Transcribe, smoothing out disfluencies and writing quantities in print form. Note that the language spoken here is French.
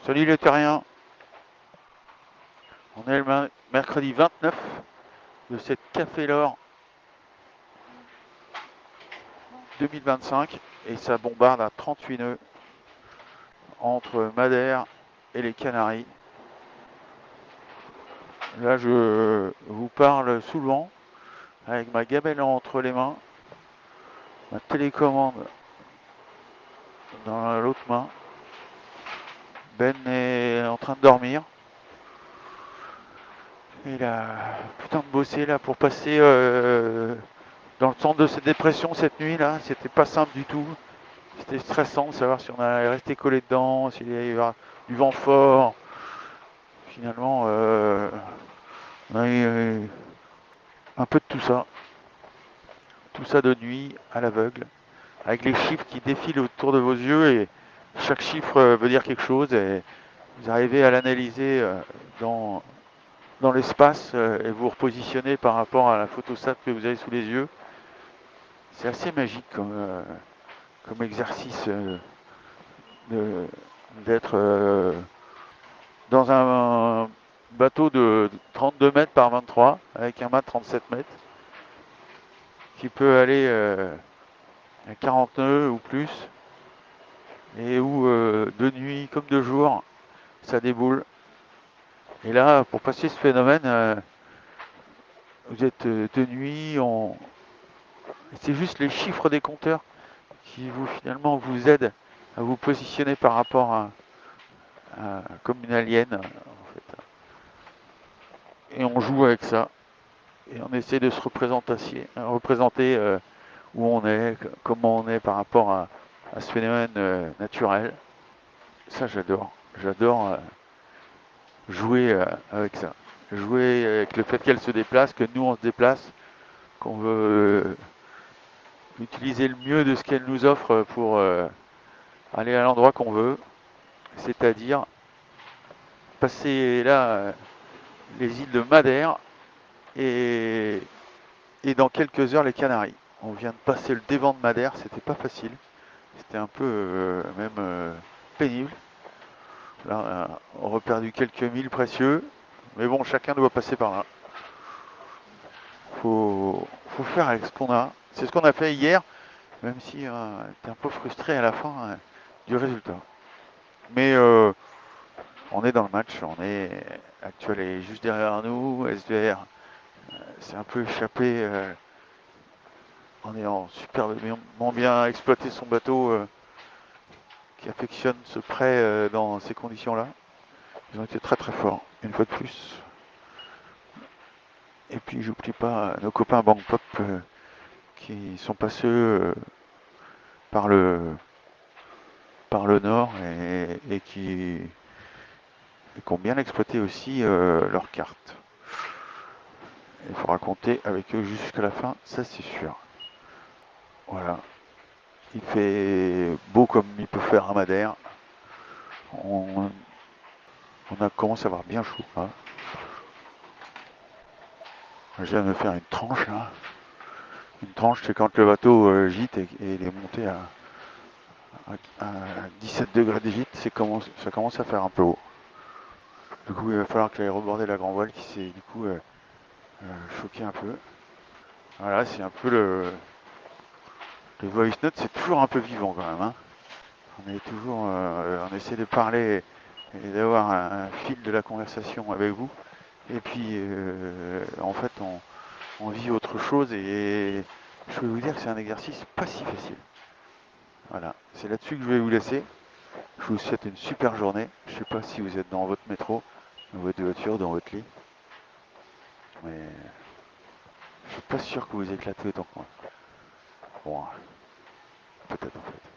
Salut les terriens, on est le mercredi 29 de cette Café L'Or 2025 et ça bombarde à 38 nœuds entre Madère et les Canaries. Là je vous parle sous le vent avec ma gamelle entre les mains, ma télécommande dans l'autre main. Ben est en train de dormir. Il a putain de bossé là pour passer dans le centre de cette dépression cette nuit là. C'était pas simple du tout. C'était stressant de savoir si on allait rester collé dedans, s'il y avait du vent fort. Finalement, on a eu un peu de tout ça. Tout ça de nuit, à l'aveugle, avec les chiffres qui défilent autour de vos yeux et chaque chiffre veut dire quelque chose et vous arrivez à l'analyser dans, dans l'espace et vous repositionner par rapport à la photostat que vous avez sous les yeux. C'est assez magique comme exercice d'être dans un bateau de 32 mètres par 23 avec un mât de 37 mètres qui peut aller à 40 nœuds ou plus et où de nuit comme de jour ça déboule. Et là, pour passer ce phénomène, vous êtes de nuit, c'est juste les chiffres des compteurs qui vous finalement vous aident à vous positionner par rapport comme une alien en fait. Et on joue avec ça et on essaie de se représenter où on est, comment on est par rapport à ce phénomène naturel. Ça j'adore. J'adore jouer avec ça. Jouer avec le fait qu'elle se déplace, que nous on se déplace, qu'on veut utiliser le mieux de ce qu'elle nous offre pour aller à l'endroit qu'on veut, c'est-à-dire passer là les îles de Madère et dans quelques heures les Canaries. On vient de passer le dévent de Madère, c'était pas facile, c'était un peu même pénible. Là, on a perdu quelques milles précieux, mais bon, chacun doit passer par là. Faut faire avec ce qu'on a. C'est ce qu'on a fait hier, même si t'es un peu frustré à la fin du résultat. Mais on est dans le match, on est actuel est juste derrière nous, SVR c'est un peu échappé en ayant superbement bien exploité son bateau qui affectionne ce prêt dans ces conditions-là. Ils ont été très très forts, une fois de plus. Et puis j'oublie pas nos copains Bangkok qui sont passés par le nord et qui ont bien exploité aussi leurs cartes. Il faudra compter avec eux jusqu'à la fin, ça c'est sûr. Voilà. Il fait beau comme il peut faire à Madère. On commence à avoir bien chaud là. Je viens de me faire une tranche là. Une tranche, c'est quand le bateau gîte et il est monté à 17 degrés de gîte, ça commence à faire un peu haut. Du coup, il va falloir que j'aille reborder la grand voile qui s'est du coup choqué un peu. Voilà, c'est un peu le voice note, c'est toujours un peu vivant quand même. Hein. On est toujours, on essaie de parler et d'avoir un fil de la conversation avec vous. Et puis, en fait, on vit autre chose et je vais vous dire que c'est un exercice pas si facile. Voilà, c'est là-dessus que je vais vous laisser. Je vous souhaite une super journée. Je ne sais pas si vous êtes dans votre métro, dans votre voiture, dans votre lit. Mais je suis pas sûr que vous éclatez autant que moi. Bon, peut-être en fait.